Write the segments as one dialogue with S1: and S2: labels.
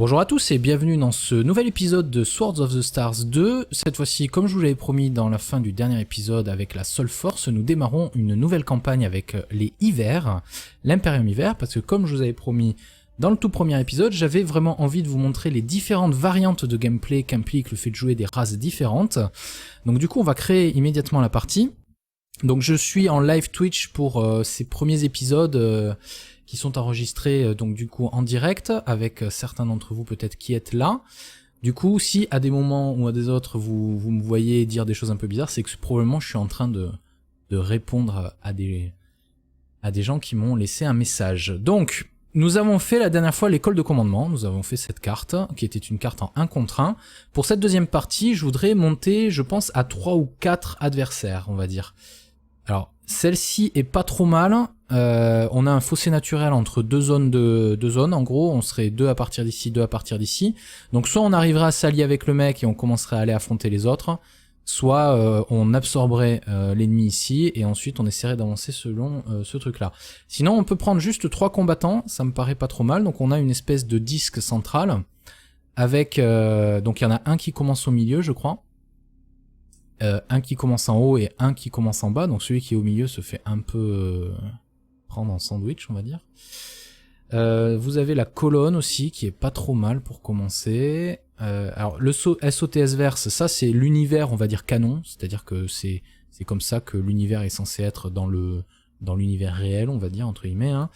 S1: Bonjour à tous et bienvenue dans ce nouvel épisode de Swords of the Stars 2. Cette fois-ci, comme je vous l'avais promis dans la fin du dernier épisode avec la Soul Force, nous démarrons une nouvelle campagne avec les Hivers, l'Imperium Hiver, parce que comme je vous avais promis dans le tout premier épisode, j'avais vraiment envie de vous montrer les différentes variantes de gameplay qu'implique le fait de jouer des races différentes. Donc du coup, on va créer immédiatement la partie. Donc je suis en live Twitch pour ces premiers épisodes qui sont enregistrés donc du coup en direct avec certains d'entre vous peut-être qui êtes là. Du coup, si à des moments ou à des autres vous me voyez dire des choses un peu bizarres, c'est que probablement je suis en train de répondre à des gens qui m'ont laissé un message. Donc, nous avons fait la dernière fois l'école de commandement, nous avons fait cette carte qui était une carte en 1 contre 1. Pour cette deuxième partie, je voudrais monter, je pense, à 3 ou 4 adversaires, on va dire. Alors, celle-ci est pas trop mal. On a un fossé naturel entre deux zones. En gros, on serait 2 à partir d'ici, 2 à partir d'ici. Donc, soit on arriverait à s'allier avec le mec et on commencerait à aller affronter les autres, soit on absorberait l'ennemi ici et ensuite on essaierait d'avancer selon ce truc-là. Sinon, on peut prendre juste 3 combattants, ça me paraît pas trop mal. Donc, on a une espèce de disque central avec... donc, il y en a un qui commence au milieu, je crois. Un qui commence en haut et un qui commence en bas, donc celui qui est au milieu se fait un peu prendre en sandwich, on va dire. Vous avez la colonne aussi, qui est pas trop mal pour commencer. Alors le SOTS verse, ça c'est l'univers, on va dire canon, c'est-à-dire que c'est comme ça que l'univers est censé être dans l'univers réel, on va dire, entre guillemets. Hein.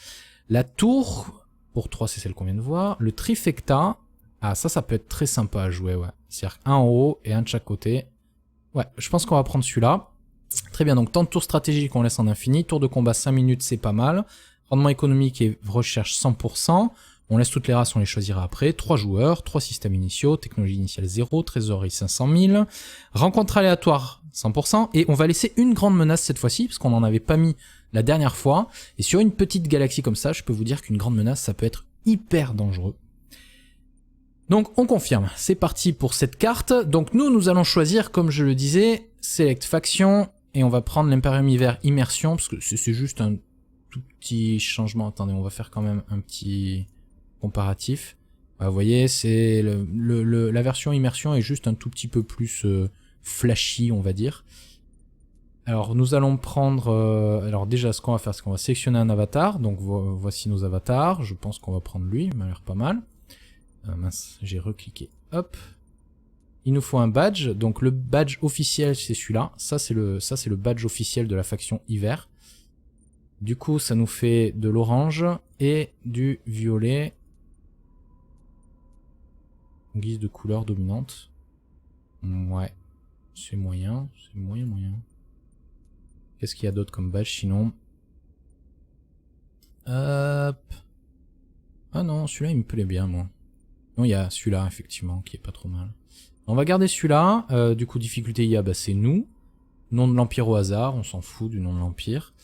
S1: La tour, pour 3 c'est celle qu'on vient de voir. Le trifecta, ah ça peut être très sympa à jouer, ouais. C'est-à-dire un en haut et un de chaque côté. Ouais, je pense qu'on va prendre celui-là. Très bien, donc temps de tour stratégique, on laisse en infini. Tour de combat 5 minutes, c'est pas mal. Rendement économique et recherche 100%. On laisse toutes les races, on les choisira après. 3 joueurs, 3 systèmes initiaux, technologie initiale 0, trésorerie 500 000. Rencontre aléatoire 100%. Et on va laisser une grande menace cette fois-ci, parce qu'on n'en avait pas mis la dernière fois. Et sur une petite galaxie comme ça, je peux vous dire qu'une grande menace, ça peut être hyper dangereux. Donc on confirme, c'est parti pour cette carte. Donc nous allons choisir, comme je le disais, Select Faction, et on va prendre l'Imperium Hiver Immersion, parce que c'est juste un tout petit changement. Attendez, on va faire quand même un petit comparatif. Vous voyez, c'est la version Immersion est juste un tout petit peu plus flashy, on va dire. Alors nous allons prendre... alors déjà, ce qu'on va faire, c'est qu'on va sélectionner un avatar. Donc voici nos avatars, je pense qu'on va prendre lui, il m'a l'air pas mal. Mince, j'ai recliqué. Hop. Il nous faut un badge. Donc le badge officiel, c'est celui-là. Ça c'est le badge officiel de la faction hiver. Du coup, ça nous fait de l'orange et du violet en guise de couleur dominante. Ouais. C'est moyen. C'est moyen. Qu'est-ce qu'il y a d'autre comme badge sinon? Hop. Ah non, celui-là il me plaît bien moi. Non, il y a celui-là, effectivement, qui est pas trop mal. On va garder celui-là. Du coup, difficulté IA, bah, c'est nous. Nom de l'Empire au hasard, on s'en fout du nom de l'Empire.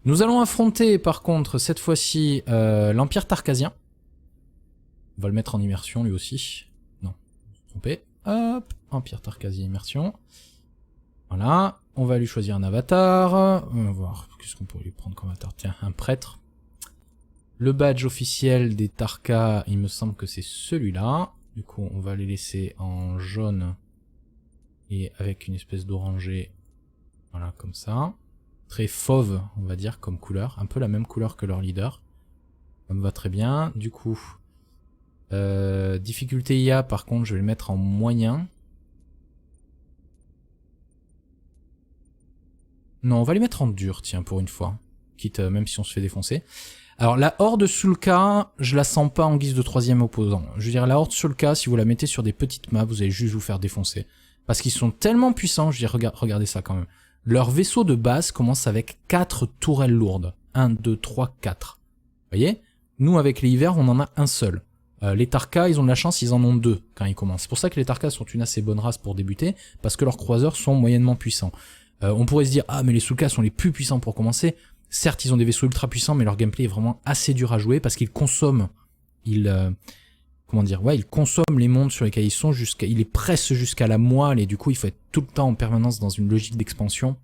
S1: Nous allons affronter, par contre, cette fois-ci, l'Empire Tarkasien. On va le mettre en immersion, lui aussi. Non, je me suis trompé. Hop, Empire Tarkasien immersion. Voilà, on va lui choisir un avatar. On va voir, qu'est-ce qu'on pourrait lui prendre comme avatar? Tiens, un prêtre. Le badge officiel des Tarkas, il me semble que c'est celui-là. Du coup, on va les laisser en jaune et avec une espèce d'orangé. Voilà, comme ça. Très fauve, on va dire, comme couleur. Un peu la même couleur que leur leader. Ça me va très bien. Du coup, difficulté IA, par contre, je vais le mettre en moyen. Non, on va les mettre en dur, tiens, pour une fois. Quitte, même si on se fait défoncer. Alors la horde Sulka, je la sens pas en guise de 3e opposant. Je veux dire, la horde Sulka, si vous la mettez sur des petites maps, vous allez juste vous faire défoncer. Parce qu'ils sont tellement puissants, je veux dire, regardez ça quand même. Leur vaisseau de base commence avec 4 tourelles lourdes. 1, 2, 3, 4. Vous voyez? Nous, avec les hivers, on en a un seul. Les Tarkas, ils ont de la chance, ils en ont 2 quand ils commencent. C'est pour ça que les Tarkas sont une assez bonne race pour débuter, parce que leurs croiseurs sont moyennement puissants. On pourrait se dire, ah mais les Sulka sont les plus puissants pour commencer. Certes, ils ont des vaisseaux ultra puissants, mais leur gameplay est vraiment assez dur à jouer parce qu'ils consomment, comment dire, ouais, ils consomment les mondes sur lesquels ils sont ils les pressent jusqu'à la moelle et du coup, il faut être tout le temps en permanence dans une logique d'expansion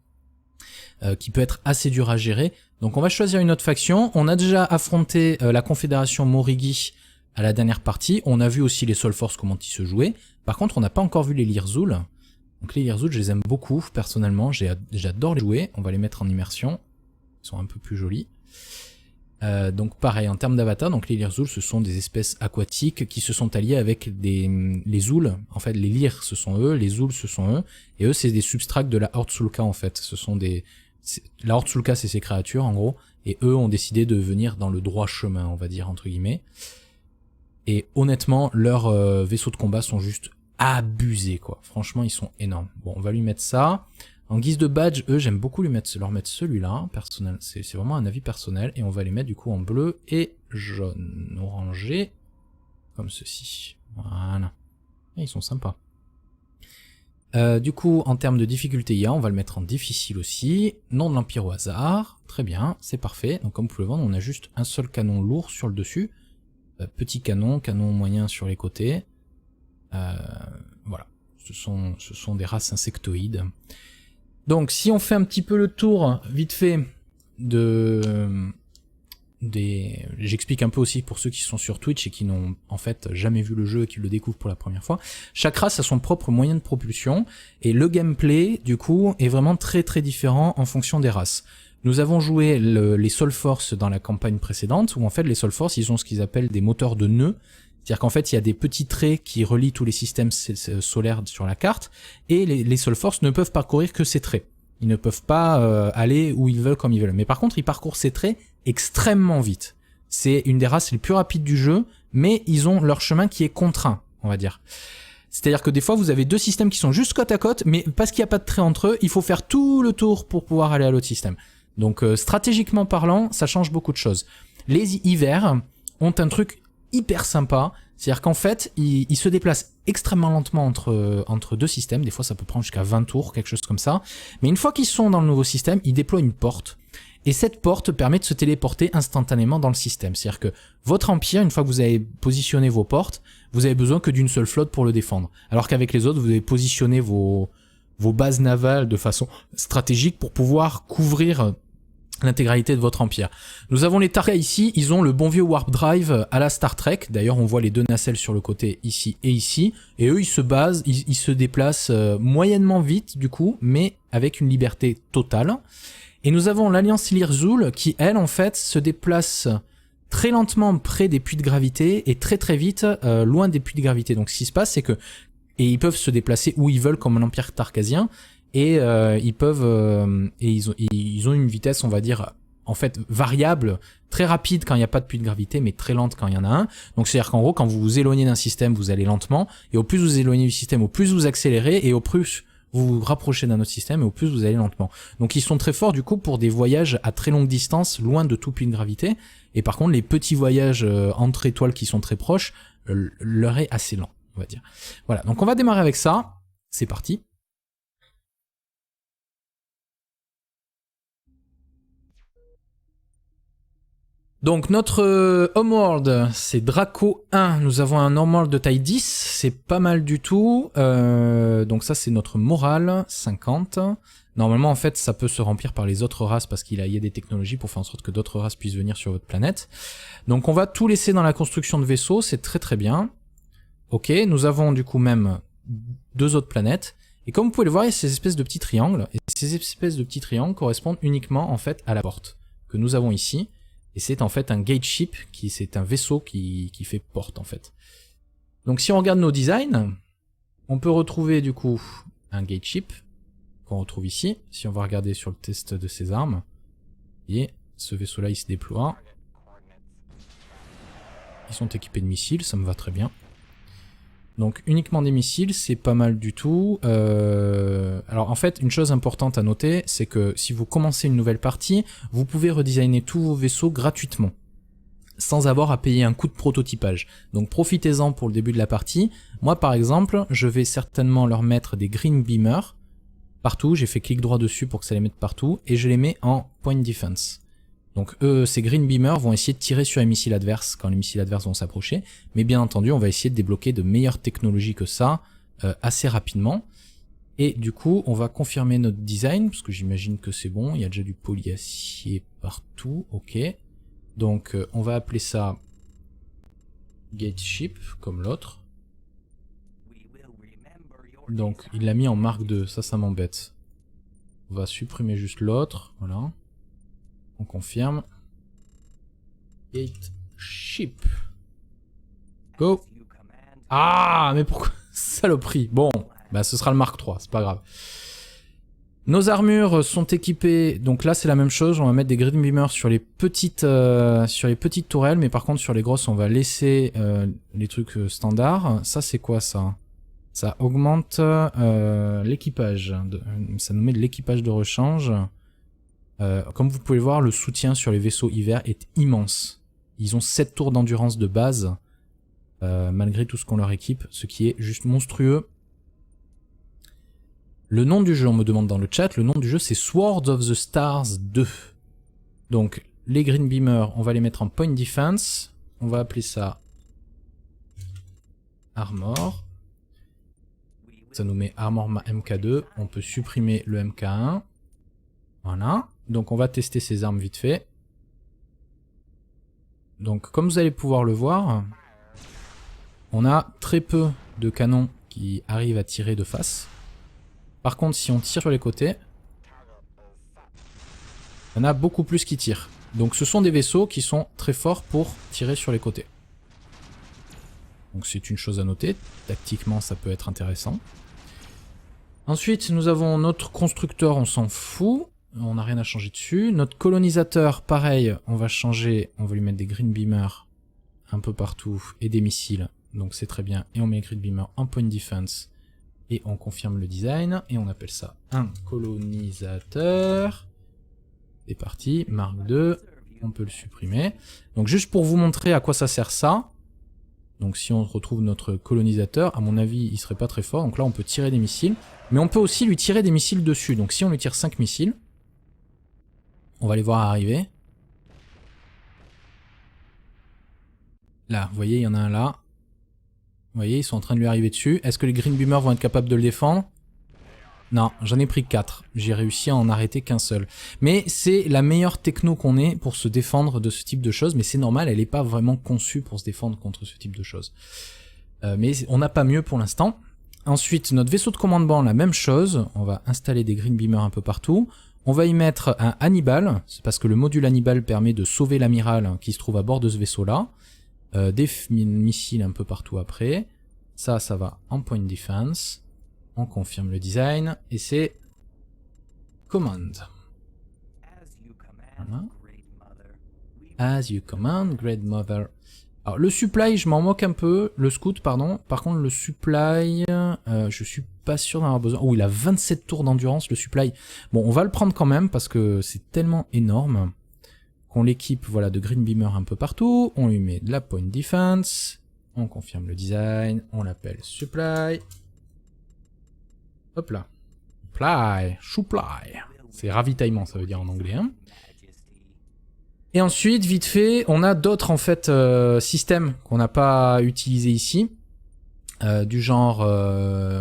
S1: qui peut être assez dur à gérer. Donc, on va choisir une autre faction. On a déjà affronté la Confédération Morigi à la dernière partie. On a vu aussi les Soul Force, comment ils se jouaient. Par contre, on n'a pas encore vu les Lirzoul. Donc les Lirzoul, je les aime beaucoup, personnellement. J'adore les jouer. On va les mettre en immersion. Ils sont un peu plus jolis. Donc pareil, en termes d'avatar, donc les Lirzoul, ce sont des espèces aquatiques qui se sont alliées avec les Zoul. En fait, les Lyres, ce sont eux, les Zoul, ce sont eux. Et eux, c'est des substracts de la Horde Sulka, en fait. Ce sont la Horde Sulka, c'est ces créatures, en gros. Et eux ont décidé de venir dans le droit chemin, on va dire, entre guillemets. Et honnêtement, leurs vaisseaux de combat sont juste abusés, quoi. Franchement, ils sont énormes. Bon, on va lui mettre ça. En guise de badge, eux, j'aime beaucoup leur mettre celui-là, personnel. C'est vraiment un avis personnel. Et on va les mettre du coup en bleu et jaune, orangé, comme ceci. Voilà. Et ils sont sympas. Du coup, en termes de difficulté IA, on va le mettre en difficile aussi. Nom de l'Empire au hasard. Très bien, c'est parfait. Donc comme vous pouvez le voir, on a juste un seul canon lourd sur le dessus. Petit canon, canon moyen sur les côtés. Voilà. Ce sont des races insectoïdes. Donc si on fait un petit peu le tour, vite fait, j'explique un peu aussi pour ceux qui sont sur Twitch et qui n'ont en fait jamais vu le jeu et qui le découvrent pour la première fois. Chaque race a son propre moyen de propulsion et le gameplay du coup est vraiment très très différent en fonction des races. Nous avons joué les Soul Force dans la campagne précédente où en fait les Soul Force ils ont ce qu'ils appellent des moteurs de nœuds. C'est-à-dire qu'en fait, il y a des petits traits qui relient tous les systèmes solaires sur la carte, et les Soul Force ne peuvent parcourir que ces traits. Ils ne peuvent pas aller où ils veulent comme ils veulent. Mais par contre, ils parcourent ces traits extrêmement vite. C'est une des races les plus rapides du jeu, mais ils ont leur chemin qui est contraint, on va dire. C'est-à-dire que des fois, vous avez deux systèmes qui sont juste côte à côte, mais parce qu'il n'y a pas de trait entre eux, il faut faire tout le tour pour pouvoir aller à l'autre système. Donc stratégiquement parlant, ça change beaucoup de choses. Les hivers ont un truc hyper sympa, c'est-à-dire qu'en fait, ils se déplacent extrêmement lentement entre deux systèmes, des fois ça peut prendre jusqu'à 20 tours, quelque chose comme ça, mais une fois qu'ils sont dans le nouveau système, ils déploient une porte, et cette porte permet de se téléporter instantanément dans le système, c'est-à-dire que votre empire, une fois que vous avez positionné vos portes, vous avez besoin que d'une seule flotte pour le défendre, alors qu'avec les autres, vous avez positionné vos bases navales de façon stratégique pour pouvoir couvrir l'intégralité de votre empire. Nous avons les Tarka ici, ils ont le bon vieux Warp Drive à la Star Trek, d'ailleurs on voit les deux nacelles sur le côté ici, et eux ils se déplacent moyennement vite du coup, mais avec une liberté totale. Et nous avons l'Alliance Lirzoul qui elle en fait se déplace très lentement près des puits de gravité et très très vite loin des puits de gravité. Donc ce qui se passe c'est que, et ils peuvent se déplacer où ils veulent comme l'Empire Tarkasien, et ils peuvent ils ont une vitesse on va dire en fait variable, très rapide quand il n'y a pas de puits de gravité mais très lente quand il y en a un. Donc c'est à dire qu'en gros quand vous vous éloignez d'un système vous allez lentement, et au plus vous éloignez du système au plus vous accélérez, et au plus vous vous rapprochez d'un autre système et au plus vous allez lentement. Donc ils sont très forts du coup pour des voyages à très longue distance loin de tout puits de gravité, et par contre les petits voyages entre étoiles qui sont très proches leur est assez lent on va dire. Voilà, donc on va démarrer avec ça, c'est parti. Donc notre Homeworld, c'est Draco 1, nous avons un Homeworld de taille 10, c'est pas mal du tout, donc ça c'est notre morale, 50. Normalement en fait ça peut se remplir par les autres races parce qu'il y a des technologies pour faire en sorte que d'autres races puissent venir sur votre planète. Donc on va tout laisser dans la construction de vaisseaux, c'est très très bien. Ok, nous avons du coup même deux autres planètes, et comme vous pouvez le voir il y a ces espèces de petits triangles, et ces espèces de petits triangles correspondent uniquement en fait à la porte que nous avons ici. Et c'est en fait un gate ship, c'est un vaisseau qui fait porte en fait. Donc si on regarde nos designs, on peut retrouver du coup un gate ship qu'on retrouve ici. Si on va regarder sur le test de ses armes, et ce vaisseau là il se déploie. Ils sont équipés de missiles, ça me va très bien. Donc uniquement des missiles, c'est pas mal du tout. Alors en fait, une chose importante à noter, c'est que si vous commencez une nouvelle partie, vous pouvez redesigner tous vos vaisseaux gratuitement, sans avoir à payer un coût de prototypage. Donc profitez-en pour le début de la partie. Moi par exemple, je vais certainement leur mettre des Green Beamers partout, j'ai fait clic droit dessus pour que ça les mette partout, et je les mets en Point Defense. Donc eux, ces Green Beamers vont essayer de tirer sur les missiles adverses quand les missiles adverses vont s'approcher, mais bien entendu on va essayer de débloquer de meilleures technologies que ça assez rapidement. Et du coup on va confirmer notre design, parce que j'imagine que c'est bon, il y a déjà du polyacier partout, ok. Donc on va appeler ça Gate ship, comme l'autre. Donc, il l'a mis en marque 2, ça m'embête. On va supprimer juste l'autre, voilà. On confirme. Gate ship. Go. Ah, mais pourquoi? Saloperie. Bon, bah ce sera le Mark 3, c'est pas grave. Nos armures sont équipées, donc là c'est la même chose, on va mettre des Green Beamers sur les petites tourelles, mais par contre sur les grosses on va laisser les trucs standards. Ça c'est quoi ça? Ça augmente l'équipage, ça nous met de l'équipage de rechange. Comme vous pouvez le voir, le soutien sur les vaisseaux hiver est immense. Ils ont 7 tours d'endurance de base, malgré tout ce qu'on leur équipe, ce qui est juste monstrueux. Le nom du jeu, on me demande dans le chat, le nom du jeu c'est Swords of the Stars 2. Donc les Green Beamers, on va les mettre en Point Defense, on va appeler ça Armor. Ça nous met Armor MK2, on peut supprimer le MK1. Voilà, donc on va tester ces armes vite fait. Donc comme vous allez pouvoir le voir, on a très peu de canons qui arrivent à tirer de face. Par contre, si on tire sur les côtés, il y en a beaucoup plus qui tirent. Donc ce sont des vaisseaux qui sont très forts pour tirer sur les côtés. Donc c'est une chose à noter, tactiquement ça peut être intéressant. Ensuite nous avons notre constructeur, on s'en fout, on n'a rien à changer dessus. Notre colonisateur, pareil, on va changer, on va lui mettre des Green Beamers un peu partout et des missiles. Donc c'est très bien, et on met les Green Beamers en Point Defense. Et on confirme le design, et on appelle ça un colonisateur. C'est parti, Mark 2, on peut le supprimer. Donc juste pour vous montrer à quoi ça sert ça, donc si on retrouve notre colonisateur, à mon avis il serait pas très fort, donc là on peut tirer des missiles, mais on peut aussi lui tirer des missiles dessus, donc si on lui tire 5 missiles, on va les voir arriver. Là, vous voyez, il y en a un là. Vous voyez, ils sont en train de lui arriver dessus. Est-ce que les Green Beamers vont être capables de le défendre? Non, j'en ai pris 4. J'ai réussi à en arrêter qu'un seul. Mais c'est la meilleure techno qu'on ait pour se défendre de ce type de choses. Mais c'est normal, elle n'est pas vraiment conçue pour se défendre contre ce type de choses. Mais on n'a pas mieux pour l'instant. Ensuite, notre vaisseau de commandement, la même chose. On va installer des Green Beamers un peu partout. On va y mettre un Hannibal. C'est parce que le module Hannibal permet de sauver l'amiral qui se trouve à bord de ce vaisseau-là. Des missiles un peu partout après. Ça va en Point Defense. On confirme le design. Et c'est Command. Voilà. As you command, Great Mother. Alors le supply, je m'en moque un peu. Le scout, pardon. Par contre, le supply, je suis pas sûr d'en avoir besoin. Oh, il a 27 tours d'endurance, le supply. Bon, on va le prendre quand même parce que c'est tellement énorme. On l'équipe, voilà, de Green Beamer un peu partout, on lui met de la Point Defense, on confirme le design, on l'appelle Supply. Hop là. Supply. C'est ravitaillement, ça veut dire en anglais. Hein. Et ensuite, vite fait, on a d'autres en fait systèmes qu'on n'a pas utilisés ici. Du genre,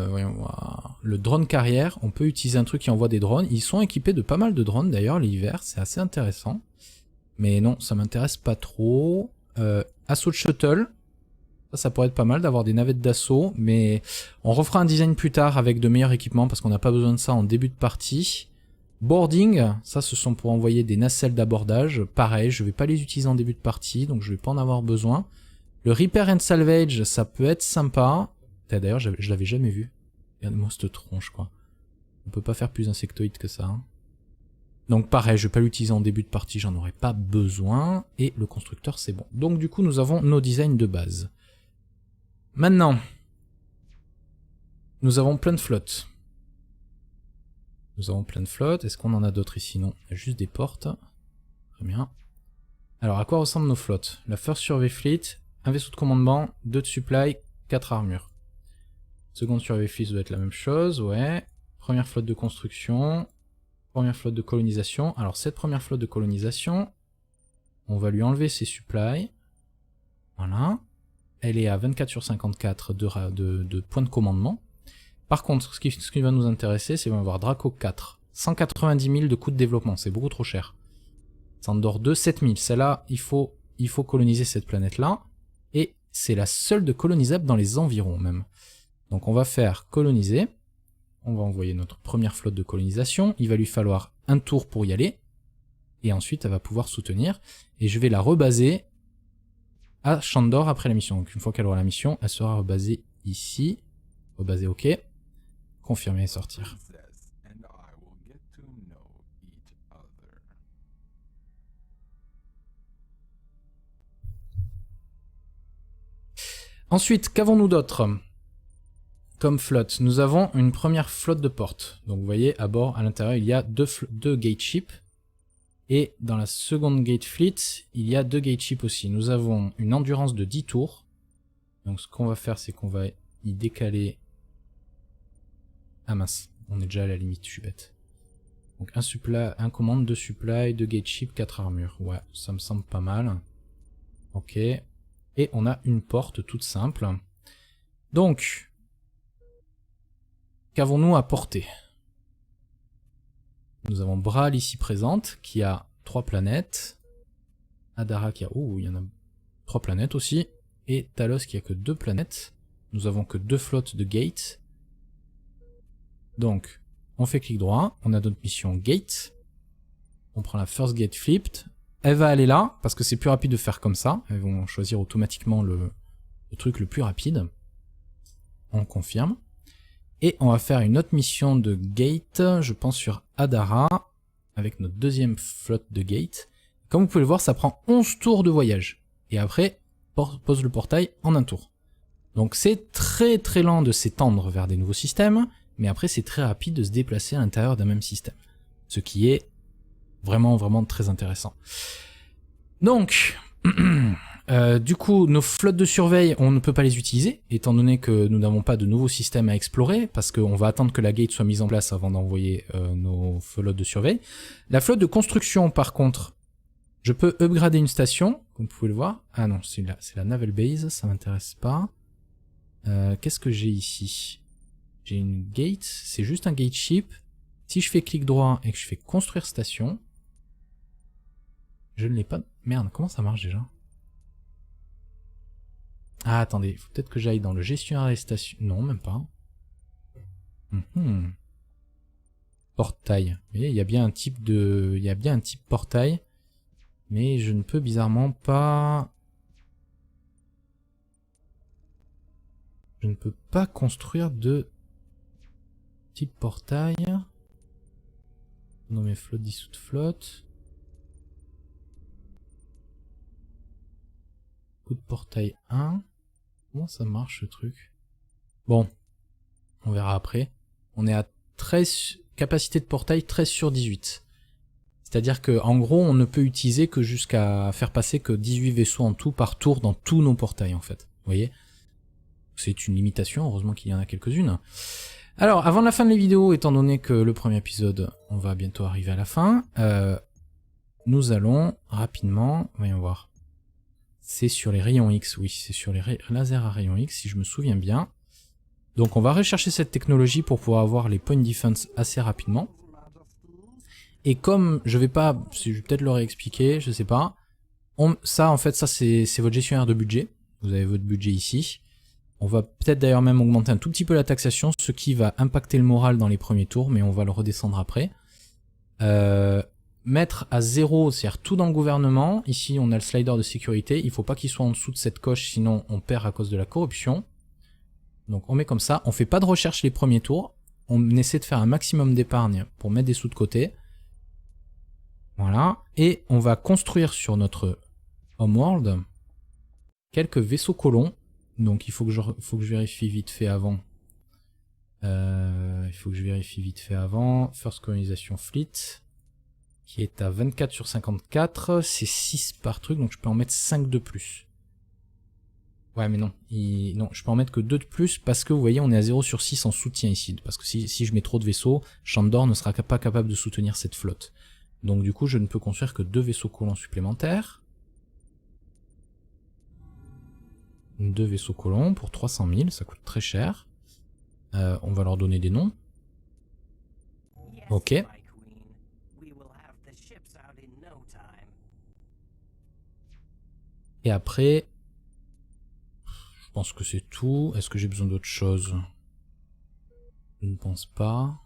S1: voyons voir, le drone carrière, on peut utiliser un truc qui envoie des drones. Ils sont équipés de pas mal de drones d'ailleurs, les hivers, c'est assez intéressant. Mais non, ça m'intéresse pas trop. Assaut de shuttle. Ça pourrait être pas mal d'avoir des navettes d'assaut. Mais on refera un design plus tard avec de meilleurs équipements parce qu'on n'a pas besoin de ça en début de partie. Boarding. Ça, ce sont pour envoyer des nacelles d'abordage. Pareil, je vais pas les utiliser en début de partie. Donc je vais pas en avoir besoin. Le Repair and Salvage, ça peut être sympa. D'ailleurs, je l'avais jamais vu. Regarde-moi cette tronche, quoi. On peut pas faire plus insectoïde que ça. Hein. Donc pareil, je vais pas l'utiliser en début de partie, j'en aurais pas besoin. Et le constructeur, c'est bon. Donc du coup, nous avons nos designs de base. Maintenant, nous avons plein de flottes. Est-ce qu'on en a d'autres ici? Non, il y a juste des portes. Très bien. Alors, à quoi ressemblent nos flottes? La First Survey Fleet, un vaisseau de commandement, 2 de supply, 4 armures. Seconde Survey Fleet doit être la même chose, ouais. Première flotte de construction... Première flotte de colonisation. Alors cette première flotte de colonisation, on va lui enlever ses supplies. Voilà. Elle est à 24 sur 54 de points de commandement. Par contre, ce qui va nous intéresser, c'est qu'on va avoir Draco 4. 190 000 de coûts de développement, c'est beaucoup trop cher. Sandor 2, 7 000. Celle-là, il faut coloniser cette planète-là. Et c'est la seule de colonisable dans les environs même. Donc on va faire coloniser. On va envoyer notre première flotte de colonisation. Il va lui falloir un tour pour y aller. Et ensuite, elle va pouvoir soutenir. Et je vais la rebaser à Shandor après la mission. Donc une fois qu'elle aura la mission, elle sera rebasée ici. Rebaser OK. Confirmer et sortir. Ensuite, qu'avons-nous d'autre comme flotte? Nous avons une première flotte de portes. Donc vous voyez, à bord, à l'intérieur, il y a deux gate ships. Et dans la seconde gate fleet, il y a 2 gate ships aussi. Nous avons une endurance de 10 tours. Donc ce qu'on va faire, c'est qu'on va y décaler... Ah mince, on est déjà à la limite, je suis bête. Donc un commande, 2 supply, 2 gate ships, 4 armures. Ouais, ça me semble pas mal. Ok. Et on a une porte toute simple. Donc, qu'avons-nous à porter? Nous avons Braal ici présente, qui a 3 planètes. Adara qui a... Ouh, il y en a 3 planètes aussi. Et Talos qui a que 2 planètes. Nous avons que 2 flottes de Gate. Donc, on fait clic droit. On a notre mission Gate. On prend la First Gate Flipped. Elle va aller là, parce que c'est plus rapide de faire comme ça. Elles vont choisir automatiquement le truc le plus rapide. On confirme. Et on va faire une autre mission de Gate, je pense sur Adara, avec notre deuxième flotte de Gate. Comme vous pouvez le voir, ça prend 11 tours de voyage. Et après, pose le portail en un tour. Donc c'est très très lent de s'étendre vers des nouveaux systèmes, mais après c'est très rapide de se déplacer à l'intérieur d'un même système. Ce qui est vraiment vraiment très intéressant. Donc... du coup, nos flottes de surveille, on ne peut pas les utiliser, étant donné que nous n'avons pas de nouveaux systèmes à explorer, parce qu'on va attendre que la gate soit mise en place avant d'envoyer nos flottes de surveille. La flotte de construction, par contre, je peux upgrader une station, comme vous pouvez le voir. Ah non, c'est la naval base, ça m'intéresse pas. Qu'est-ce que j'ai ici? J'ai une gate, c'est juste un gate ship. Si je fais clic droit et que je fais construire station, je ne l'ai pas... Merde, comment ça marche déjà? Ah, attendez, il faut peut-être que j'aille dans le gestionnaire des stations. Non, même pas. Portail. Vous voyez, il y a bien un type de... Il y a bien un type portail. Mais je ne peux bizarrement pas... Je ne peux pas construire de type portail. Nommer flotte, dissoute flotte. Coup de portail 1. Comment ça marche ce truc? Bon, on verra après. On est à 13, capacité de portail 13 sur 18. C'est-à-dire que en gros, on ne peut utiliser que jusqu'à faire passer que 18 vaisseaux en tout par tour dans tous nos portails en fait. Vous voyez? C'est une limitation, heureusement qu'il y en a quelques-unes. Alors, avant la fin de la vidéo, étant donné que le premier épisode, on va bientôt arriver à la fin, nous allons rapidement, voyons voir. C'est sur les rayons X, oui, c'est sur les lasers à rayons X, si je me souviens bien. Donc on va rechercher cette technologie pour pouvoir avoir les point defense assez rapidement. Et comme je vais pas, je vais peut-être le réexpliquer, je sais pas. Ça en fait, ça c'est votre gestionnaire de budget. Vous avez votre budget ici. On va peut-être d'ailleurs même augmenter un tout petit peu la taxation, ce qui va impacter le moral dans les premiers tours, mais on va le redescendre après. Mettre à 0, c'est-à-dire tout dans le gouvernement. Ici, on a le slider de sécurité. Il faut pas qu'il soit en dessous de cette coche, sinon on perd à cause de la corruption. Donc on met comme ça. On fait pas de recherche les premiers tours. On essaie de faire un maximum d'épargne pour mettre des sous de côté. Voilà. Et on va construire sur notre homeworld quelques vaisseaux colons. Donc il faut que je vérifie vite fait avant. First Colonisation Fleet. Qui est à 24 sur 54, c'est 6 par truc, donc je peux en mettre 5 de plus. Ouais, mais non, non, je peux en mettre que 2 de plus, parce que vous voyez, on est à 0 sur 6 en soutien ici. Parce que si je mets trop de vaisseaux, Shandor ne sera pas capable de soutenir cette flotte. Donc du coup, je ne peux construire que 2 vaisseaux colons supplémentaires. 2 vaisseaux colons pour 300 000, ça coûte très cher. On va leur donner des noms. Ok. Et après, pense que c'est tout. Est-ce que j'ai besoin d'autre chose? Je ne pense pas.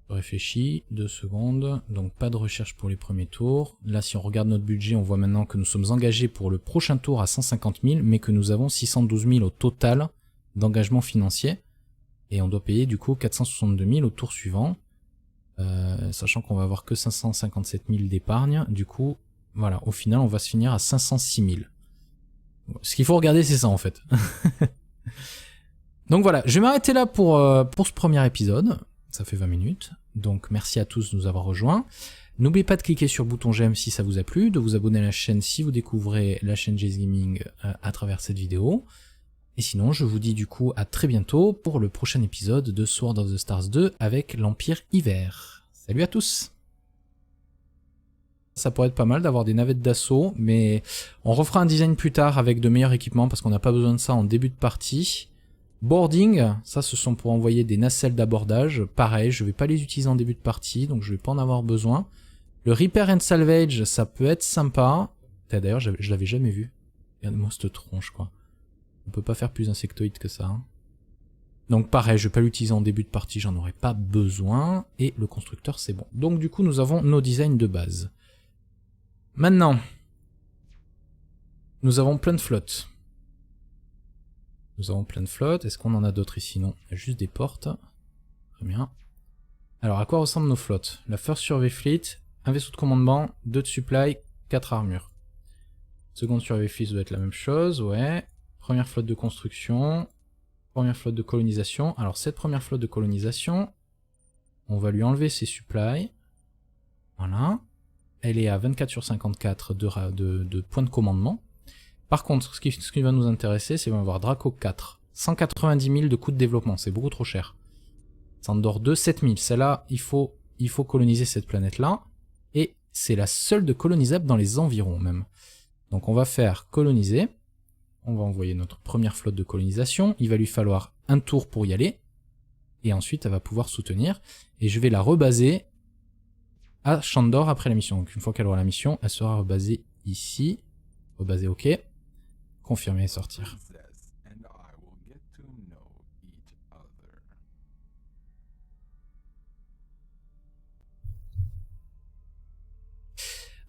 S1: Je réfléchis, 2 secondes. Donc pas de recherche pour les premiers tours. Là, si on regarde notre budget, on voit maintenant que nous sommes engagés pour le prochain tour à 150 000, mais que nous avons 612 000 au total d'engagement financier. Et on doit payer du coup 462 000 au tour suivant. Sachant qu'on va avoir que 557 000 d'épargne. Du coup, voilà, au final, on va se finir à 506 000. Ce qu'il faut regarder, c'est ça en fait. Donc voilà, je vais m'arrêter là pour ce premier épisode. Ça fait 20 minutes. Donc merci à tous de nous avoir rejoints. N'oubliez pas de cliquer sur le bouton j'aime si ça vous a plu, de vous abonner à la chaîne si vous découvrez la chaîne Jay's Gaming à travers cette vidéo. Et sinon, je vous dis du coup à très bientôt pour le prochain épisode de Sword of the Stars 2 avec l'Empire Hiver. Salut à tous! Ça pourrait être pas mal d'avoir des navettes d'assaut, mais on refera un design plus tard avec de meilleurs équipements parce qu'on n'a pas besoin de ça en début de partie. Boarding, ça ce sont pour envoyer des nacelles d'abordage. Pareil, je vais pas les utiliser en début de partie, donc je vais pas en avoir besoin. Le Repair and Salvage, ça peut être sympa. D'ailleurs, je l'avais jamais vu. Regarde-moi cette tronche, quoi. On peut pas faire plus insectoïde que ça. Hein. Donc pareil, je vais pas l'utiliser en début de partie, j'en aurais pas besoin. Et le constructeur, c'est bon. Donc du coup, nous avons nos designs de base. Maintenant, nous avons plein de flottes. Nous avons plein de flottes. Est-ce qu'on en a d'autres ici? Non, il y a juste des portes. Très bien. Alors, à quoi ressemblent nos flottes? La First Survey Fleet, un vaisseau de commandement, 2 de supply, 4 armures. Seconde Survey Fleet doit être la même chose, ouais. Première flotte de construction. Première flotte de colonisation. Alors, cette première flotte de colonisation, on va lui enlever ses supplies. Voilà. Elle est à 24 sur 54 de points de commandement. Par contre, ce qui va nous intéresser, c'est qu'on va avoir Draco 4. 190 000 de coûts de développement, c'est beaucoup trop cher. Sandor 2, 7 000. Celle-là, il faut coloniser cette planète-là. Et c'est la seule de colonisable dans les environs, même. Donc on va faire coloniser. On va envoyer notre première flotte de colonisation. Il va lui falloir un tour pour y aller. Et ensuite, elle va pouvoir soutenir. Et je vais la rebaser à Shandor après la mission. Donc une fois qu'elle aura la mission, elle sera rebasée ici. Rebasée OK. Confirmer et sortir.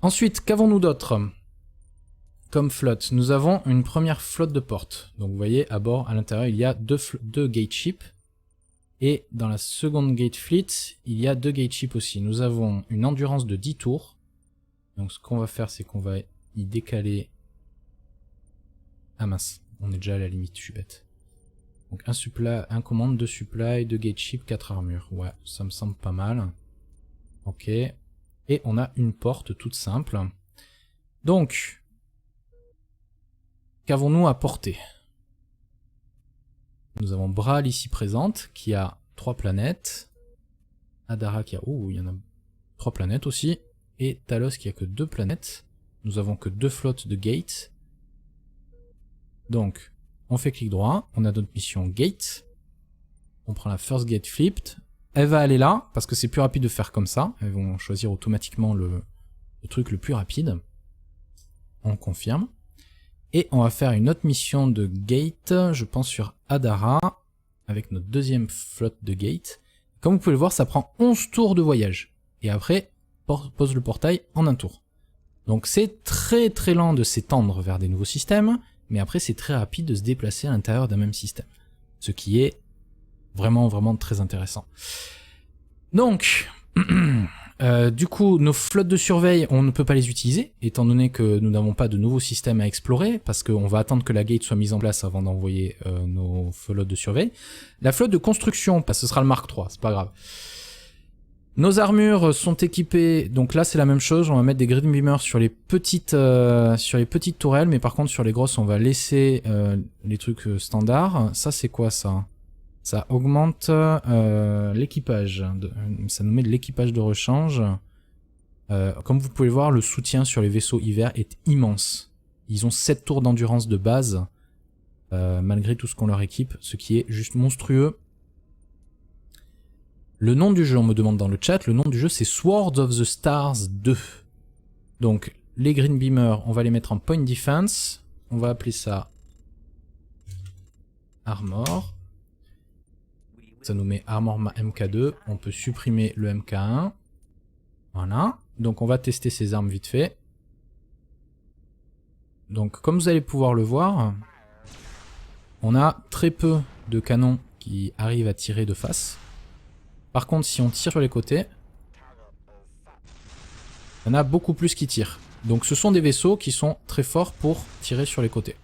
S1: Ensuite, qu'avons-nous d'autre comme flotte? Nous avons une première flotte de portes. Donc vous voyez, à bord, à l'intérieur, il y a deux gate ships. Et dans la seconde gate fleet, il y a 2 gate ships aussi. Nous avons une endurance de 10 tours. Donc ce qu'on va faire, c'est qu'on va y décaler... Ah mince, on est déjà à la limite, je suis bête. Donc un commande, 2 supply, 2 gate ships, 4 armures. Ouais, ça me semble pas mal. Ok. Et on a une porte toute simple. Donc, qu'avons-nous à porter? Nous avons Braal ici présente, qui a 3 planètes. Adara qui a... Oh, il y en a 3 planètes aussi. Et Talos qui a que 2 planètes. Nous avons que 2 flottes de gates. Donc, on fait clic droit. On a notre mission gate. On prend la first gate flipped. Elle va aller là, parce que c'est plus rapide de faire comme ça. Elles vont choisir automatiquement le truc le plus rapide. On confirme. Et on va faire une autre mission de gate, je pense sur Adara, avec notre deuxième flotte de gate. Comme vous pouvez le voir, ça prend 11 tours de voyage. Et après, pose le portail en un tour. Donc c'est très très lent de s'étendre vers des nouveaux systèmes, mais après c'est très rapide de se déplacer à l'intérieur d'un même système. Ce qui est vraiment vraiment très intéressant. Donc... du coup, nos flottes de surveille, on ne peut pas les utiliser, étant donné que nous n'avons pas de nouveaux systèmes à explorer, parce qu'on va attendre que la gate soit mise en place avant d'envoyer nos flottes de surveille. La flotte de construction, parce que ce sera le Mark III, c'est pas grave. Nos armures sont équipées, donc là c'est la même chose, on va mettre des Green Beamers sur les petites tourelles, mais par contre sur les grosses on va laisser les trucs standards. Ça c'est quoi ça? Ça augmente l'équipage, ça nous met de l'équipage de rechange. Comme vous pouvez le voir, le soutien sur les vaisseaux hiver est immense. Ils ont 7 tours d'endurance de base, malgré tout ce qu'on leur équipe, ce qui est juste monstrueux. Le nom du jeu, on me demande dans le chat, le nom du jeu c'est Swords of the Stars 2. Donc les Green Beamers, on va les mettre en Point Defense, on va appeler ça Armor. Ça nous met Armor MK2. On peut supprimer le MK1. Voilà. Donc on va tester ces armes vite fait. Donc comme vous allez pouvoir le voir, on a très peu de canons qui arrivent à tirer de face. Par contre, si on tire sur les côtés, il y en a beaucoup plus qui tirent. Donc ce sont des vaisseaux qui sont très forts pour tirer sur les côtés.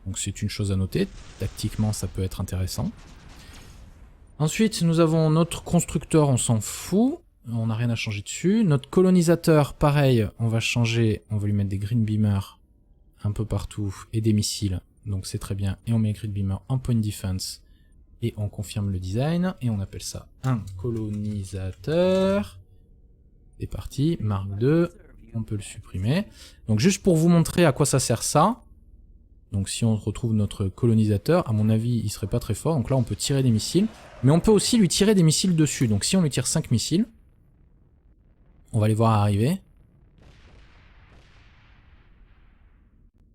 S1: Donc c'est une chose à noter. Tactiquement, ça peut être intéressant. Ensuite, nous avons notre constructeur, on s'en fout. On n'a rien à changer dessus. Notre colonisateur, pareil, on va changer. On va lui mettre des green beamers un peu partout et des missiles. Donc c'est très bien. Et on met green beamer en point defense. Et on confirme le design. Et on appelle ça un colonisateur. C'est parti. Mark II. On peut le supprimer. Donc juste pour vous montrer à quoi ça sert ça. Donc si on retrouve notre colonisateur, à mon avis, il serait pas très fort. Donc là, on peut tirer des missiles. Mais on peut aussi lui tirer des missiles dessus. Donc si on lui tire 5 missiles, on va les voir arriver.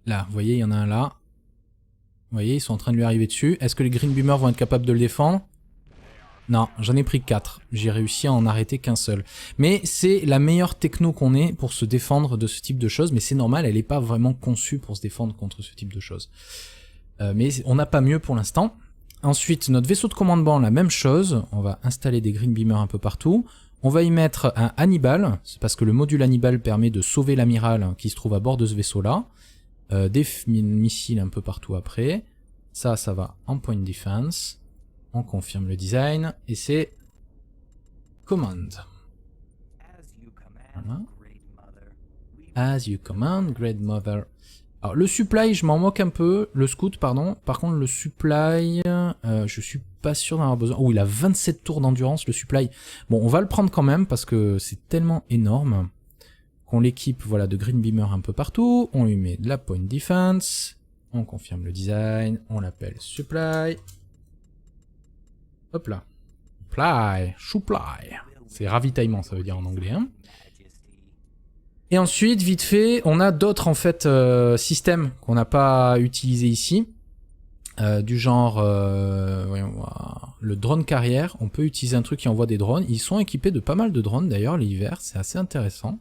S1: Là, vous voyez, il y en a un là. Vous voyez, ils sont en train de lui arriver dessus. Est-ce que les Green Beamers vont être capables de le défendre? Non, j'en ai pris 4. J'ai réussi à en arrêter qu'un seul. Mais c'est la meilleure techno qu'on ait pour se défendre de ce type de choses. Mais c'est normal, elle n'est pas vraiment conçue pour se défendre contre ce type de choses. Mais on n'a pas mieux pour l'instant. Ensuite, notre vaisseau de commandement, la même chose. On va installer des Green Beamers un peu partout. On va y mettre un Hannibal. C'est parce que le module Hannibal permet de sauver l'amiral qui se trouve à bord de ce vaisseau-là. Des missiles un peu partout après. Ça va en point defense. On confirme le design. Et c'est Command. Voilà. As you command, Great Mother. Alors le supply, je m'en moque un peu. Le scout, pardon. Par contre, le supply, je suis pas sûr d'en avoir besoin. Oh, il a 27 tours d'endurance, le supply. Bon, on va le prendre quand même parce que c'est tellement énorme qu'on l'équipe, voilà, de Green Beamer un peu partout. On lui met de la point defense. On confirme le design. On l'appelle supply. Hop là. Supply. C'est ravitaillement, ça veut dire en anglais. Hein. Et ensuite, vite fait, on a d'autres en fait systèmes qu'on n'a pas utilisés ici. Du genre, voyons voir, le drone carrière. On peut utiliser un truc qui envoie des drones. Ils sont équipés de pas mal de drones d'ailleurs, l'hiver. C'est assez intéressant.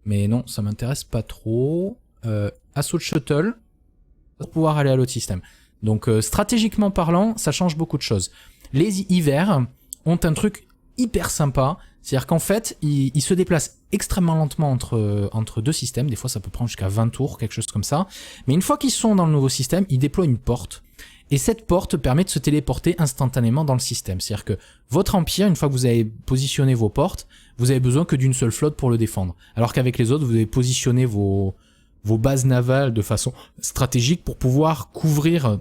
S1: Mais non, ça m'intéresse pas trop. Assault shuttle. Pour pouvoir aller à l'autre système. Donc stratégiquement parlant, ça change beaucoup de choses. Les hivers ont un truc hyper sympa, c'est-à-dire qu'en fait, ils se déplacent extrêmement lentement entre deux systèmes, des fois ça peut prendre jusqu'à 20 tours, quelque chose comme ça, mais une fois qu'ils sont dans le nouveau système, ils déploient une porte, et cette porte permet de se téléporter instantanément dans le système, c'est-à-dire que votre empire, une fois que vous avez positionné vos portes, vous avez besoin que d'une seule flotte pour le défendre, alors qu'avec les autres, vous avez positionné vos bases navales de façon stratégique pour pouvoir couvrir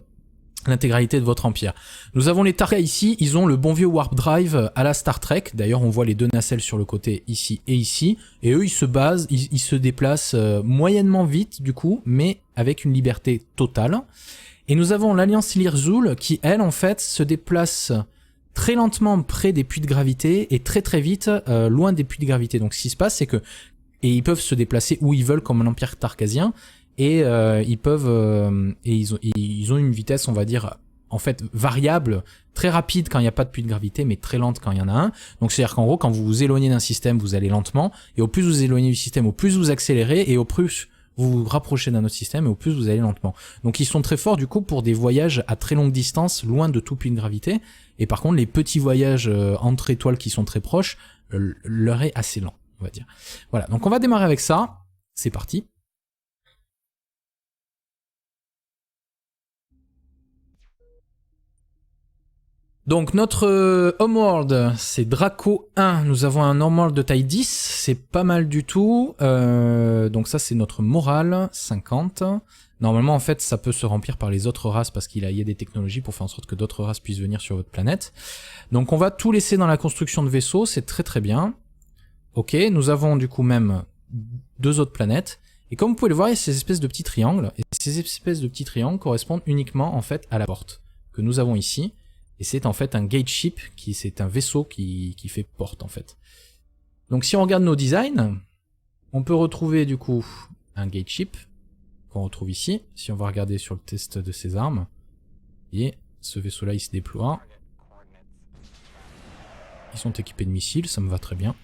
S1: l'intégralité de votre empire. Nous avons les Tarka ici, ils ont le bon vieux Warp Drive à la Star Trek, d'ailleurs on voit les deux nacelles sur le côté ici, et eux ils se basent, ils se déplacent moyennement vite du coup, mais avec une liberté totale. Et nous avons l'Alliance Lirzul qui elle en fait se déplace très lentement près des puits de gravité et très très vite loin des puits de gravité. Donc ce qui se passe c'est que, et ils peuvent se déplacer où ils veulent comme l'Empire Tarkasien, et ils peuvent et ils ont une vitesse, on va dire, en fait variable, très rapide quand il n'y a pas de puits de gravité, mais très lente quand il y en a un. Donc c'est-à-dire qu'en gros, quand vous vous éloignez d'un système, vous allez lentement, et au plus vous éloignez du système, au plus vous accélérez, et au plus vous vous rapprochez d'un autre système, et au plus vous allez lentement. Donc ils sont très forts du coup pour des voyages à très longue distance, loin de tout puits de gravité. Et par contre, les petits voyages entre étoiles qui sont très proches, leur est assez lent, on va dire. Voilà, donc on va démarrer avec ça. C'est parti. Donc notre Homeworld, c'est Draco 1, nous avons un Homeworld de taille 10, c'est pas mal du tout, donc ça c'est notre morale, 50. Normalement en fait ça peut se remplir par les autres races parce qu'il y a des technologies pour faire en sorte que d'autres races puissent venir sur votre planète. Donc on va tout laisser dans la construction de vaisseaux, c'est très très bien. Ok, nous avons du coup même 2 autres planètes, et comme vous pouvez le voir il y a ces espèces de petits triangles, et ces espèces de petits triangles correspondent uniquement en fait à la porte que nous avons ici. Et c'est en fait un gate ship, c'est un vaisseau qui fait porte en fait. Donc si on regarde nos designs, on peut retrouver du coup un gate ship, qu'on retrouve ici. Si on va regarder sur le test de ces armes, Et ce vaisseau-là, il se déploie. Ils sont équipés de missiles, ça me va très bien.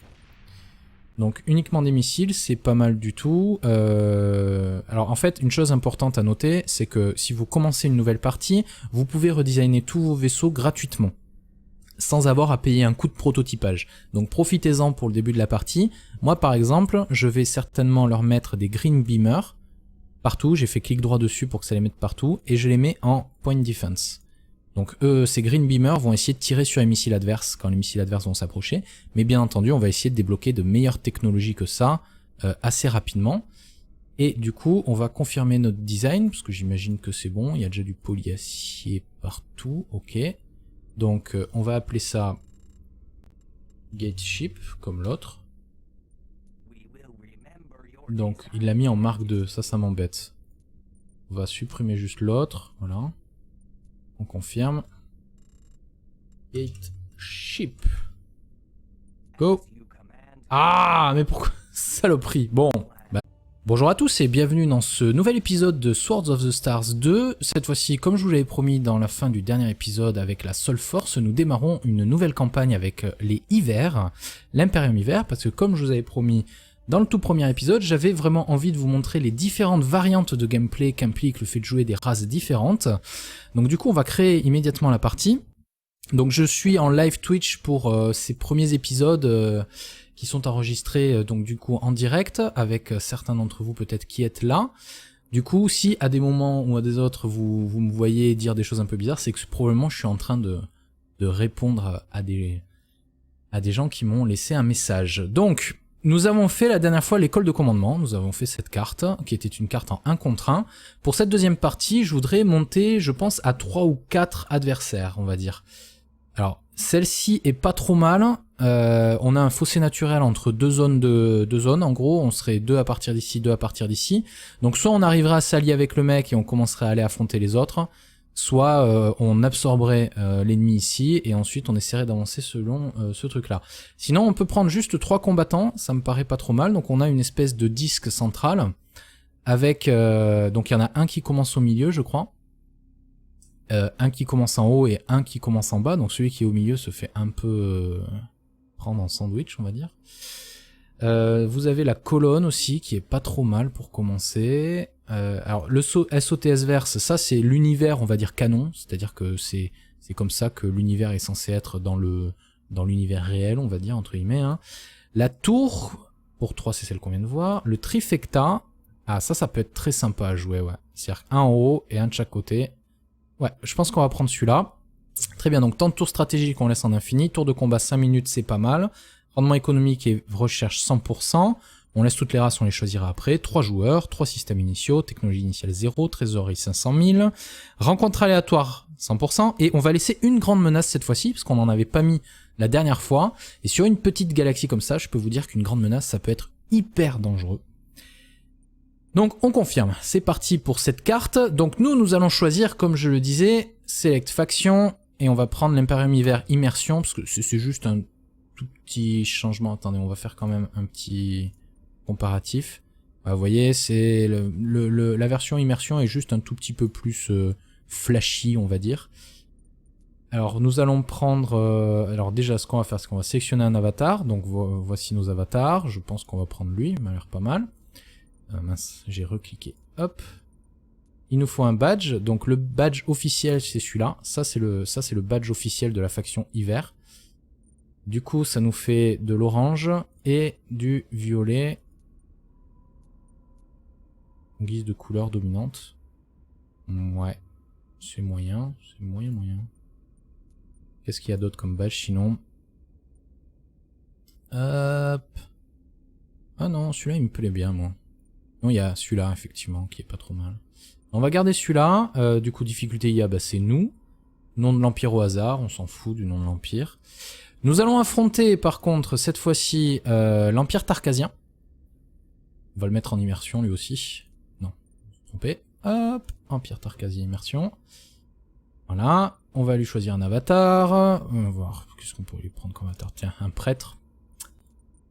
S1: Donc uniquement des missiles, c'est pas mal du tout. Alors en fait, une chose importante à noter, c'est que si vous commencez une nouvelle partie, vous pouvez redesigner tous vos vaisseaux gratuitement, sans avoir à payer un coût de prototypage. Donc profitez-en pour le début de la partie. Moi par exemple, je vais certainement leur mettre des green beamers partout, j'ai fait clic droit dessus pour que ça les mette partout, et je les mets en point defense. Donc eux, ces green beamers vont essayer de tirer sur les missiles adverses quand les missiles adverses vont s'approcher, mais bien entendu on va essayer de débloquer de meilleures technologies que ça assez rapidement. Et du coup on va confirmer notre design, parce que j'imagine que c'est bon, il y a déjà du polyacier partout, ok. Donc on va appeler ça Gateship, comme l'autre. Donc il l'a mis en marque 2, ça m'embête. On va supprimer juste l'autre, voilà. On confirme. Gateship. Go. Ah, mais pourquoi saloperie. Bon. Bah. Bonjour à tous et bienvenue dans ce nouvel épisode de Swords of the Stars 2. Cette fois-ci, comme je vous l'avais promis dans la fin du dernier épisode avec la Soul Force, nous démarrons une nouvelle campagne avec les Hivers, l'Imperium Hiver, parce que comme je vous avais promis dans le tout premier épisode, j'avais vraiment envie de vous montrer les différentes variantes de gameplay qu'implique le fait de jouer des races différentes. Donc du coup, on va créer immédiatement la partie. Donc je suis en live Twitch pour ces premiers épisodes qui sont enregistrés donc du coup en direct, avec certains d'entre vous peut-être qui êtes là. Du coup, si à des moments ou à des autres vous me voyez dire des choses un peu bizarres, c'est que probablement je suis en train de répondre à des gens qui m'ont laissé un message. Donc, nous avons fait la dernière fois l'école de commandement, nous avons fait cette carte, qui était une carte en 1 contre 1. Pour cette deuxième partie, je voudrais monter, je pense, à 3 ou 4 adversaires, on va dire. Alors, celle-ci est pas trop mal, on a un fossé naturel entre deux zones, en gros, on serait 2 à partir d'ici, 2 à partir d'ici. Donc soit on arriverait à s'allier avec le mec et on commencerait à aller affronter les autres, soit on absorberait l'ennemi ici et ensuite on essaierait d'avancer selon ce truc là. Sinon on peut prendre juste 3 combattants, ça me paraît pas trop mal. Donc on a une espèce de disque central avec donc il y en a un qui commence au milieu je crois, un qui commence en haut et un qui commence en bas. Donc celui qui est au milieu se fait un peu prendre en sandwich on va dire. Vous avez la colonne aussi qui est pas trop mal pour commencer. Alors le SOTS verse, ça c'est l'univers on va dire canon, c'est-à-dire que c'est comme ça que l'univers est censé être dans l'univers réel on va dire entre guillemets. Hein. La tour pour 3 c'est celle qu'on vient de voir. Le trifecta, ah ça peut être très sympa à jouer ouais. C'est-à-dire un en haut et un de chaque côté. Ouais, je pense qu'on va prendre celui-là. Très bien, donc temps de tour stratégique on laisse en infini, tour de combat 5 minutes c'est pas mal. Rendement économique et recherche 100%. On laisse toutes les races, on les choisira après. 3 joueurs, 3 systèmes initiaux, technologie initiale 0, trésorerie 500 000. Rencontre aléatoire 100%. Et on va laisser une grande menace cette fois-ci, parce qu'on n'en avait pas mis la dernière fois. Et sur une petite galaxie comme ça, je peux vous dire qu'une grande menace, ça peut être hyper dangereux. Donc on confirme, c'est parti pour cette carte. Donc nous allons choisir, comme je le disais, Select Faction. Et on va prendre l'Imperium Hiver Immersion, parce que c'est juste un tout petit changement. Attendez, on va faire quand même un petit comparatif. Bah, vous voyez, c'est la version immersion est juste un tout petit peu plus flashy, on va dire. Alors nous allons prendre... alors déjà, ce qu'on va faire, c'est qu'on va sélectionner un avatar. Donc voici nos avatars. Je pense qu'on va prendre lui, il m'a l'air pas mal. Mince, j'ai recliqué. Hop. Il nous faut un badge. Donc le badge officiel, c'est celui-là. Ça, c'est le badge officiel de la faction hiver. Du coup, ça nous fait de l'orange et du violet en guise de couleur dominante. Ouais, c'est moyen, moyen. Qu'est-ce qu'il y a d'autre comme badge sinon? Hop. Ah non, celui-là il me plaît bien moi. Non, il y a celui-là effectivement qui est pas trop mal. On va garder celui-là. Du coup, difficulté IA, bah, c'est nous. Nom de l'Empire au hasard, on s'en fout du nom de l'Empire. Nous allons affronter par contre cette fois-ci l'Empire Tarkasien. On va le mettre en immersion lui aussi. Non, trompé. Hop, Empire Tarkasien immersion. Voilà, on va lui choisir un avatar. On va voir, qu'est-ce qu'on pourrait lui prendre comme avatar? Tiens, un prêtre.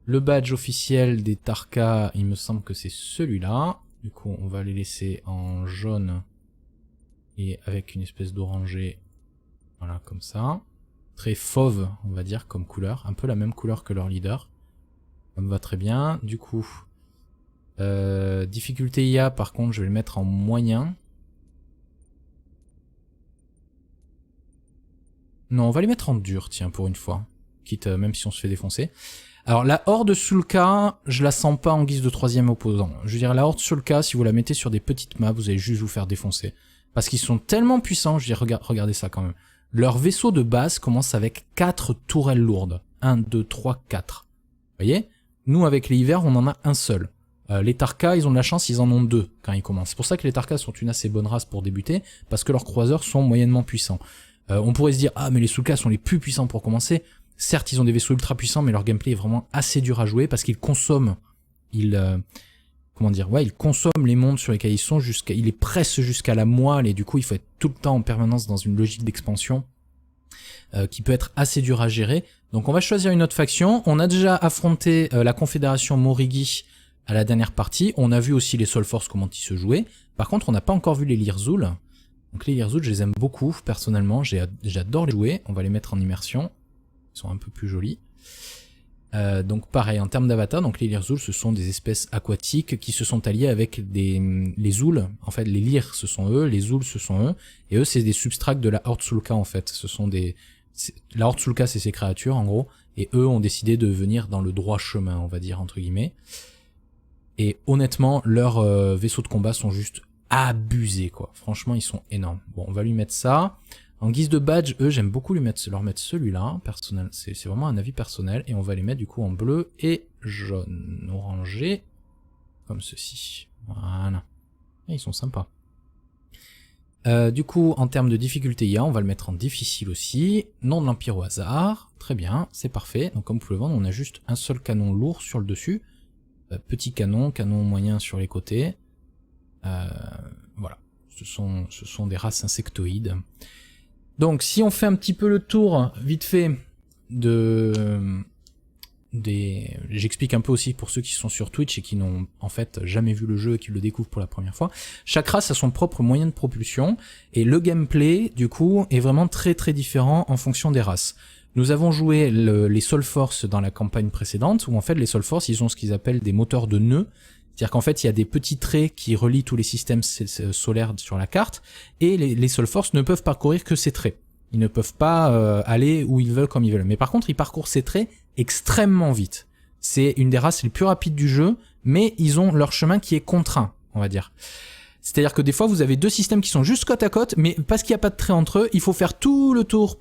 S1: Le badge officiel des Tarkas, il me semble que c'est celui-là. Du coup, on va les laisser en jaune et avec une espèce d'orangé, voilà, comme ça. Très fauve, on va dire, comme couleur. Un peu la même couleur que leur leader. Ça me va très bien. Du coup, difficulté IA, par contre, je vais le mettre en moyen. Non, on va les mettre en dur, tiens, pour une fois. Quitte, même si on se fait défoncer. Alors, la Horde Sulka, je la sens pas en guise de troisième opposant. Je veux dire, la Horde Sulka, si vous la mettez sur des petites maps, vous allez juste vous faire défoncer. Parce qu'ils sont tellement puissants, je veux dire, regardez ça quand même. Leur vaisseau de base commence avec 4 tourelles lourdes. 1, 2, 3, 4. Vous voyez? Nous, avec les hivers, on en a un seul. Les Tarkas, ils ont de la chance, ils en ont 2 quand ils commencent. C'est pour ça que les Tarkas sont une assez bonne race pour débuter, parce que leurs croiseurs sont moyennement puissants. On pourrait se dire, ah mais les Sulkas sont les plus puissants pour commencer. Certes, ils ont des vaisseaux ultra puissants, mais leur gameplay est vraiment assez dur à jouer, parce qu'ils consomment, comment dire, ouais, ils consomment les mondes sur lesquels ils sont, ils les pressent jusqu'à la moelle, et du coup, il faut être tout le temps en permanence dans une logique d'expansion, qui peut être assez dur à gérer. Donc on va choisir une autre faction. On a déjà affronté la confédération Morigi à la dernière partie. On a vu aussi les Soul Force, comment ils se jouaient. Par contre, on n'a pas encore vu les Lirzul. Donc les Lirzul, je les aime beaucoup, personnellement. J'adore les jouer. On va les mettre en immersion. Ils sont un peu plus jolis. Donc pareil, en termes d'avatar, donc les Lirzul, ce sont des espèces aquatiques qui se sont alliées avec les Zul. En fait, les Lyrs, ce sont eux, les Zul, ce sont eux. Et eux, c'est des substracts de la Horde Sulka, en fait. Ce sont la Horde Sulka, c'est ces créatures, en gros. Et eux ont décidé de venir dans le droit chemin, on va dire, entre guillemets. Et honnêtement, leurs vaisseaux de combat sont juste abusés, quoi. Franchement, ils sont énormes. Bon, on va lui mettre ça. En guise de badge, eux, j'aime beaucoup leur mettre celui-là, personnel. C'est vraiment un avis personnel. Et on va les mettre du coup en bleu et jaune, orangé, comme ceci. Voilà. Et ils sont sympas. Du coup, en termes de difficulté IA, on va le mettre en difficile aussi. Nom de l'Empire au hasard. Très bien, c'est parfait. Donc comme vous pouvez le voir, on a juste un seul canon lourd sur le dessus. Petit canon, canon moyen sur les côtés. Voilà. Ce sont des races insectoïdes. Donc si on fait un petit peu le tour, vite fait, j'explique un peu aussi pour ceux qui sont sur Twitch et qui n'ont en fait jamais vu le jeu et qui le découvrent pour la première fois. Chaque race a son propre moyen de propulsion et le gameplay du coup est vraiment très très différent en fonction des races. Nous avons joué les Soul Force dans la campagne précédente où en fait les Soul Force ils ont ce qu'ils appellent des moteurs de nœuds. C'est-à-dire qu'en fait, il y a des petits traits qui relient tous les systèmes solaires sur la carte, et les Soul Force ne peuvent parcourir que ces traits. Ils ne peuvent pas aller où ils veulent comme ils veulent. Mais par contre, ils parcourent ces traits extrêmement vite. C'est une des races les plus rapides du jeu, mais ils ont leur chemin qui est contraint, on va dire. C'est-à-dire que des fois, vous avez deux systèmes qui sont juste côte à côte, mais parce qu'il n'y a pas de trait entre eux, il faut faire tout le tour pour